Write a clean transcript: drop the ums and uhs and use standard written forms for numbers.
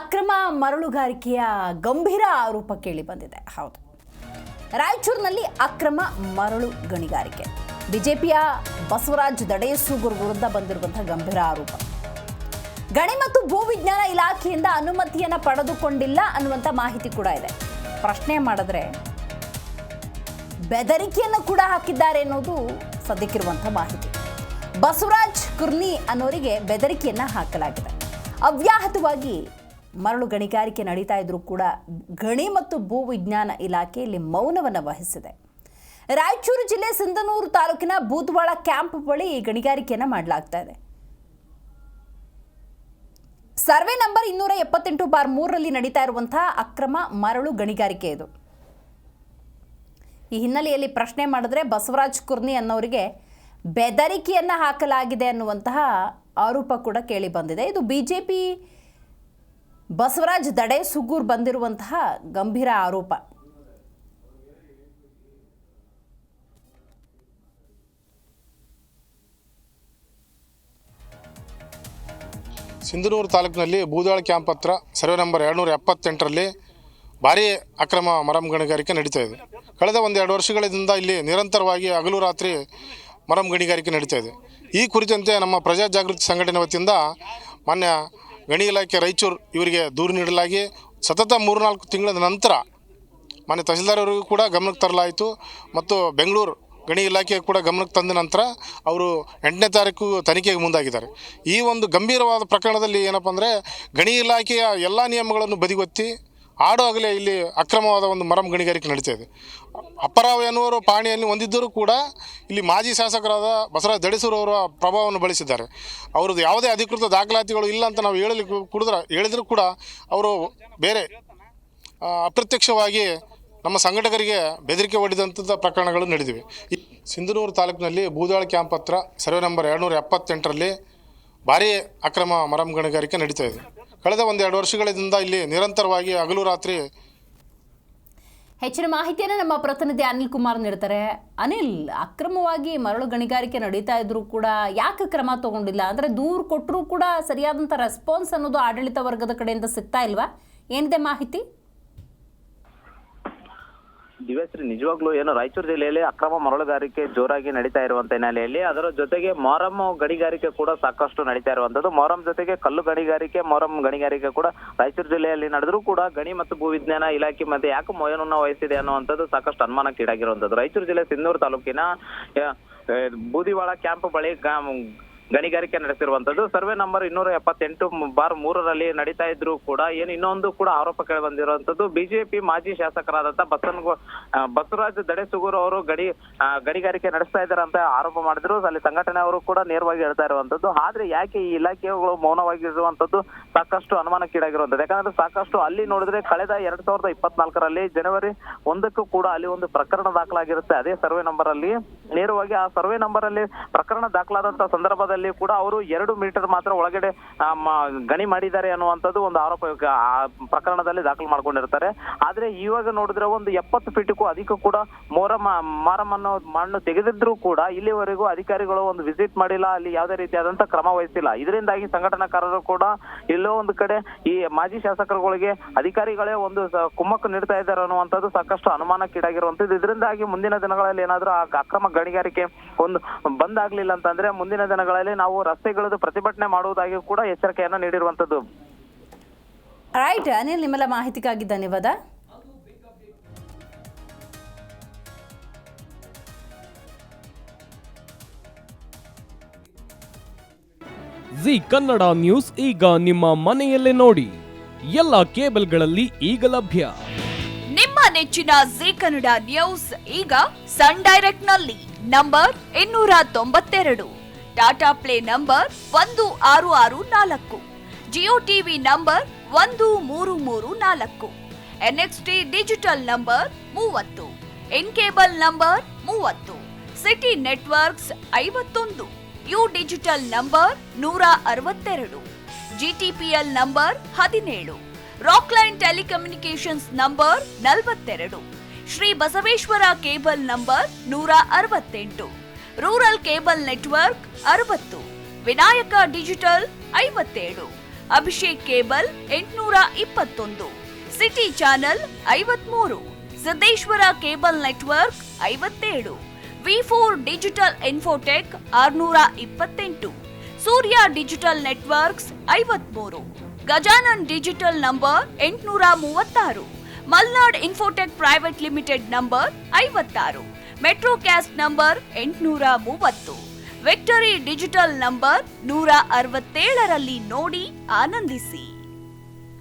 ಅಕ್ರಮ ಮರಳುಗಾರಿಕೆಯ ಗಂಭೀರ ಆರೋಪ ಕೇಳಿ ಬಂದಿದೆ. ಹೌದು, ರಾಯಚೂರಿನಲ್ಲಿ ಅಕ್ರಮ ಮರಳು ಗಣಿಗಾರಿಕೆ. ಬಿಜೆಪಿಯ ಬಸವರಾಜ್ ದಡೇಸೂಗೂರ್ ವಿರುದ್ಧ ಬಂದಿರುವಂತಹ ಗಂಭೀರ ಆರೋಪ. ಗಣಿ ಮತ್ತು ಭೂವಿಜ್ಞಾನ ಇಲಾಖೆಯಿಂದ ಅನುಮತಿಯನ್ನು ಪಡೆದುಕೊಂಡಿಲ್ಲ ಅನ್ನುವಂಥ ಮಾಹಿತಿ ಕೂಡ ಇದೆ. ಪ್ರಶ್ನೆ ಮಾಡಿದ್ರೆ ಬೆದರಿಕೆಯನ್ನು ಕೂಡ ಹಾಕಿದ್ದಾರೆ ಅನ್ನೋದು ಸದ್ಯಕ್ಕಿರುವಂಥ ಮಾಹಿತಿ. ಬಸವರಾಜ್ ಕುರ್ನಿ ಅನ್ನೋರಿಗೆ ಬೆದರಿಕೆಯನ್ನು ಹಾಕಲಾಗಿದೆ. ಅವ್ಯಾಹತವಾಗಿ ಮರಳು ಗಣಿಗಾರಿಕೆ ನಡೀತಾ ಇದ್ರೂ ಕೂಡ ಗಣಿ ಮತ್ತು ಭೂವಿಜ್ಞಾನ ಇಲಾಖೆ ಇಲ್ಲಿ ಮೌನವನ್ನು ವಹಿಸಿದೆ. ರಾಯಚೂರು ಜಿಲ್ಲೆ ಸಿಂಧನೂರು ತಾಲೂಕಿನ ಬೂದ್ವಾಳ ಕ್ಯಾಂಪ್ ಬಳಿ ಈ ಗಣಿಗಾರಿಕೆಯನ್ನು ಮಾಡಲಾಗ್ತಾ ಇದೆ. ಸರ್ವೆ ನಂಬರ್ 278/3ರಲ್ಲಿ ನಡೀತಾ ಇರುವಂತಹ ಅಕ್ರಮ ಮರಳು ಗಣಿಗಾರಿಕೆ ಇದು. ಈ ಹಿನ್ನೆಲೆಯಲ್ಲಿ ಪ್ರಶ್ನೆ ಮಾಡಿದ್ರೆ ಬಸವರಾಜ್ ಕುರ್ನಿ ಅನ್ನೋರಿಗೆ ಬೆದರಿಕೆಯನ್ನು ಹಾಕಲಾಗಿದೆ ಅನ್ನುವಂತಹ ಆರೋಪ ಕೂಡ ಕೇಳಿ ಬಂದಿದೆ. ಇದು ಬಿಜೆಪಿ ಬಸವರಾಜ್ ದಡೇಸೂಗೂರ್ ಬಂದಿರುವಂತಹ ಗಂಭೀರ ಆರೋಪ. ಸಿಂಧನೂರು ತಾಲೂಕಿನಲ್ಲಿ ಬೂದ್ವಾಳ ಕ್ಯಾಂಪ್ ಹತ್ರ ಸರ್ವೆ ನಂಬರ್ 278ರಲ್ಲಿ ಭಾರೀ ಅಕ್ರಮ ಮರಂ ಗಣಿಗಾರಿಕೆ ನಡೀತಾ ಇದೆ. ಕಳೆದ 1-2 ವರ್ಷಗಳಿಂದ ಇಲ್ಲಿ ನಿರಂತರವಾಗಿ ಹಗಲು ರಾತ್ರಿ ಮರಂ ಗಣಿಗಾರಿಕೆ ನಡೀತಾ ಇದೆ. ಈ ಕುರಿತಂತೆ ನಮ್ಮ ಪ್ರಜಾ ಜಾಗೃತಿ ಸಂಘಟನೆ ವತಿಯಿಂದ ಮಾನ್ಯ ಗಣಿ ಇಲಾಖೆ ರಾಯಚೂರು ಇವರಿಗೆ ದೂರು ನೀಡಲಾಗಿ ಸತತ 3-4 ತಿಂಗಳ ನಂತರ ಮಾನ್ಯ ತಹಸೀಲ್ದಾರ್ ಅವರಿಗೂ ಕೂಡ ಗಮನಕ್ಕೆ ತರಲಾಯಿತು ಮತ್ತು ಬೆಂಗಳೂರು ಗಣಿ ಇಲಾಖೆ ಕೂಡ ಗಮನಕ್ಕೆ ತಂದ ನಂತರ ಅವರು 8ನೇ ತಾರೀಕು ತನಿಖೆಗೆ ಮುಂದಾಗಿದ್ದಾರೆ. ಈ ಒಂದು ಗಂಭೀರವಾದ ಪ್ರಕರಣದಲ್ಲಿ ಏನಪ್ಪ ಅಂದರೆ ಗಣಿ ಇಲಾಖೆಯ ಎಲ್ಲ ನಿಯಮಗಳನ್ನು ಬದಿಗೊತ್ತಿ ಆಡೋಗಲೇ ಇಲ್ಲಿ ಅಕ್ರಮವಾದ ಒಂದು ಮರಂ ಗಣಿಗಾರಿಕೆ ನಡೀತಾ ಇದೆ. ಅಪ್ಪರಾವ್ ಎನ್ನುವರು ಪಾಣಿಯನ್ನು ಹೊಂದಿದ್ದರೂ ಕೂಡ ಇಲ್ಲಿ ಮಾಜಿ ಶಾಸಕರಾದ ಬಸವರಾಜ್ ದಡೇಸೂರ್ ಅವರ ಪ್ರಭಾವವನ್ನು ಬಳಸಿದ್ದಾರೆ. ಅವ್ರದ್ದು ಯಾವುದೇ ಅಧಿಕೃತ ದಾಖಲಾತಿಗಳು ಇಲ್ಲ ಅಂತ ನಾವು ಹೇಳಿದರೂ ಕೂಡ ಅವರು ಬೇರೆ ಅಪ್ರತ್ಯಕ್ಷವಾಗಿ ನಮ್ಮ ಸಂಘಟಕರಿಗೆ ಬೆದರಿಕೆ ಒಡ್ಡಿದಂಥ ಪ್ರಕರಣಗಳು ನಡೆದಿವೆ. ಸಿಂಧನೂರು ತಾಲೂಕಿನಲ್ಲಿ ಬೂದ್ವಾಳ ಕ್ಯಾಂಪ್ ಹತ್ರ ಸರ್ವೆ ನಂಬರ್ 278ರಲ್ಲಿ ಭಾರೀ ಅಕ್ರಮ ಮರಂ ಗಣಿಗಾರಿಕೆ ನಡೀತಾ ಇದೆ. ಕಳೆದ 1-2 ವರ್ಷಗಳಿಂದ ಇಲ್ಲಿ ನಿರಂತರವಾಗಿ ಹಗಲು ರಾತ್ರಿ. ಹೆಚ್ಚಿನ ಮಾಹಿತಿಯನ್ನು ನಮ್ಮ ಪ್ರತಿನಿಧಿ ಅನಿಲ್ ಕುಮಾರ್ ನೀಡ್ತಾರೆ. ಅನಿಲ್, ಅಕ್ರಮವಾಗಿ ಮರಳು ಗಣಿಗಾರಿಕೆ ನಡೀತಾ ಇದ್ರೂ ಕೂಡ ಯಾಕೆ ಕ್ರಮ ತಗೊಂಡಿಲ್ಲ? ಅಂದರೆ ದೂರು ಕೊಟ್ಟರೂ ಕೂಡ ಸರಿಯಾದಂಥ ರೆಸ್ಪಾನ್ಸ್ ಅನ್ನೋದು ಆಡಳಿತ ವರ್ಗದ ಕಡೆಯಿಂದ ಸಿಗ್ತಾ ಇಲ್ವಾ? ಏನಿದೆ ಮಾಹಿತಿ? ದಿವ್ಯಶ್ರೀ, ನಿಜವಾಗ್ಲೂ ಏನು ರಾಯಚೂರು ಜಿಲ್ಲೆಯಲ್ಲಿ ಅಕ್ರಮ ಮರಳುಗಾರಿಕೆ ಜೋರಾಗಿ ನಡೀತಾ ಇರುವಂತ ಹಿನ್ನೆಲೆಯಲ್ಲಿ ಅದರ ಜೊತೆಗೆ ಮೊಹರಂ ಗಣಿಗಾರಿಕೆ ಕೂಡ ಸಾಕಷ್ಟು ನಡೀತಾ ಇರುವಂತದ್ದು. ಮೊಹರಂ ಜೊತೆಗೆ ಕಲ್ಲು ಗಣಿಗಾರಿಕೆ, ಮೊಹರಂ ಗಣಿಗಾರಿಕೆ ಕೂಡ ರಾಯಚೂರು ಜಿಲ್ಲೆಯಲ್ಲಿ ನಡೆದರೂ ಕೂಡ ಗಣಿ ಮತ್ತು ಭೂವಿಜ್ಞಾನ ಇಲಾಖೆ ಮತ್ತೆ ಯಾಕೆ ಮೌನವನ್ನು ವಹಿಸಿದೆ ಅನ್ನುವಂಥದ್ದು ಸಾಕಷ್ಟು ಅನುಮಾನಕ್ಕೀಡಾಗಿರುವಂತದ್ದು. ರಾಯಚೂರು ಜಿಲ್ಲೆ ಸಿಂಧನೂರು ತಾಲೂಕಿನ ಬೂದಿವಾಳ ಕ್ಯಾಂಪ್ ಬಳಿ ಗಣಿಗಾರಿಕೆ ನಡೆಸಿರುವಂತದ್ದು. ಸರ್ವೆ ನಂಬರ್ 278/3ರಲ್ಲಿ ನಡೀತಾ ಇದ್ರು ಕೂಡ ಇನ್ನೊಂದು ಕೂಡ ಆರೋಪ ಕೇಳಿ ಬಂದಿರುವಂತದ್ದು. ಬಿಜೆಪಿ ಮಾಜಿ ಶಾಸಕರಾದಂತ ಬಸವರಾಜ್ ದಡೇಸೂಗೂರ್ ಅವರು ಗಣಿಗಾರಿಕೆ ನಡೆಸ್ತಾ ಇದ್ದಾರೆ ಅಂತ ಆರೋಪ ಮಾಡಿದ್ರು. ಅಲ್ಲಿ ಸಂಘಟನೆಯವರು ಕೂಡ ನೇರವಾಗಿ ಹೇಳ್ತಾ ಇರುವಂತದ್ದು. ಆದ್ರೆ ಯಾಕೆ ಈ ಇಲಾಖೆಗಳು ಮೌನವಾಗಿರುವಂತದ್ದು ಸಾಕಷ್ಟು ಅನುಮಾನಕ್ಕೀಡಾಗಿರುವಂತದ್ದು. ಯಾಕಂದ್ರೆ ಸಾಕಷ್ಟು ಅಲ್ಲಿ ನೋಡಿದ್ರೆ ಕಳೆದ 2024ರಲ್ಲಿ ಜನವರಿ 1ಕ್ಕೂ ಕೂಡ ಅಲ್ಲಿ ಒಂದು ಪ್ರಕರಣ ದಾಖಲಾಗಿರುತ್ತೆ. ಅದೇ ಸರ್ವೆ ನಂಬರ್ ಅಲ್ಲಿ ನೇರವಾಗಿ ಆ ಸರ್ವೆ ನಂಬರ್ ಅಲ್ಲಿ ಪ್ರಕರಣ ದಾಖಲಾದಂತ ಸಂದರ್ಭದಲ್ಲಿ ಕೂಡ ಅವರು 2 ಮೀಟರ್ ಮಾತ್ರ ಒಳಗಡೆ ಗಣಿ ಮಾಡಿದ್ದಾರೆ ಅನ್ನುವಂಥದ್ದು ಒಂದು ಆರೋಪ ಪ್ರಕರಣದಲ್ಲಿ ದಾಖಲು ಮಾಡ್ಕೊಂಡಿರ್ತಾರೆ. ಆದ್ರೆ ಇವಾಗ ನೋಡಿದ್ರೆ ಒಂದು 70 ಫೀಟ್ಗೂ ಅಧಿಕ ಕೂಡ ಮಾರಮ್ಮನ್ನು ಮಣ್ಣು ತೆಗೆದಿದ್ರು ಕೂಡ ಇಲ್ಲಿವರೆಗೂ ಅಧಿಕಾರಿಗಳು ಒಂದು ವಿಸಿಟ್ ಮಾಡಿಲ್ಲ, ಅಲ್ಲಿ ಯಾವುದೇ ರೀತಿಯಾದಂತ ಕ್ರಮ ವಹಿಸಿಲ್ಲ. ಇದರಿಂದಾಗಿ ಸಂಘಟನಾಕಾರರು ಕೂಡ ಎಲ್ಲೋ ಒಂದು ಕಡೆ ಈ ಮಾಜಿ ಶಾಸಕರುಗಳಿಗೆ ಅಧಿಕಾರಿಗಳೇ ಒಂದು ಕುಮ್ಮಕ್ಕು ನೀಡ್ತಾ ಇದ್ದಾರೆ ಅನ್ನುವಂಥದ್ದು ಸಾಕಷ್ಟು ಅನುಮಾನಕ್ಕೀಡಾಗಿರುವಂತದ್ದು. ಇದರಿಂದಾಗಿ ಮುಂದಿನ ದಿನಗಳಲ್ಲಿ ಏನಾದ್ರೂ ಆ ಅಕ್ರಮ ಗಣಿಗಾರಿಕೆ ಒಂದು ಬಂದ್ ಆಗ್ಲಿಲ್ಲ ಅಂತಂದ್ರೆ ಮುಂದಿನ ದಿನಗಳಲ್ಲಿ ನಾವು ರಸ್ತೆಗಳದ್ದು ಪ್ರತಿಭಟನೆ ಮಾಡುವುದಾಗಿ ಕೂಡ ಎಚ್ಚರಿಕೆಯನ್ನ ನೀಡಿರುವಂತದ್ದು. ರೈಟ್ ಅನಿಲ್, ನಿಮ್ಮೆಲ್ಲ ಮಾಹಿತಿಗಾಗಿ ಧನ್ಯವಾದ. ಜಿ ಕನ್ನಡ ನ್ಯೂಸ್ ಈಗ ನಿಮ್ಮ ಮನೆಯಲ್ಲೇ ನೋಡಿ. ಎಲ್ಲ ಕೇಬಲ್ಗಳಲ್ಲಿ ಈಗ ಲಭ್ಯ. ನಿಮ್ಮ ನೆಚ್ಚಿನ ಜಿ ಕನ್ನಡ ನ್ಯೂಸ್ ಈಗ ಸನ್ ಡೈರೆಕ್ಟ್ ನಲ್ಲಿ number 292, Tata play number 1664, Jio TV number 1334, NXT digital number 30, in cable number 30, city networks 51, U digital number 162, GTPL number 17, Rockline telecommunications number 42, Shri Basaveshwara cable number 168, rural cable network 60, Vinayaka digital 57, Abhishek cable 821, city channel 53, Siddeshwara cable network 57, V4 digital Infotech 628, Surya digital networks 53, Gajanan digital number 836, Malnad Infotech private limited number 56, Metrocast number 830, Victory digital number 167ರಲ್ಲಿ ನೋಡಿ ಆನಂದಿಸಿ.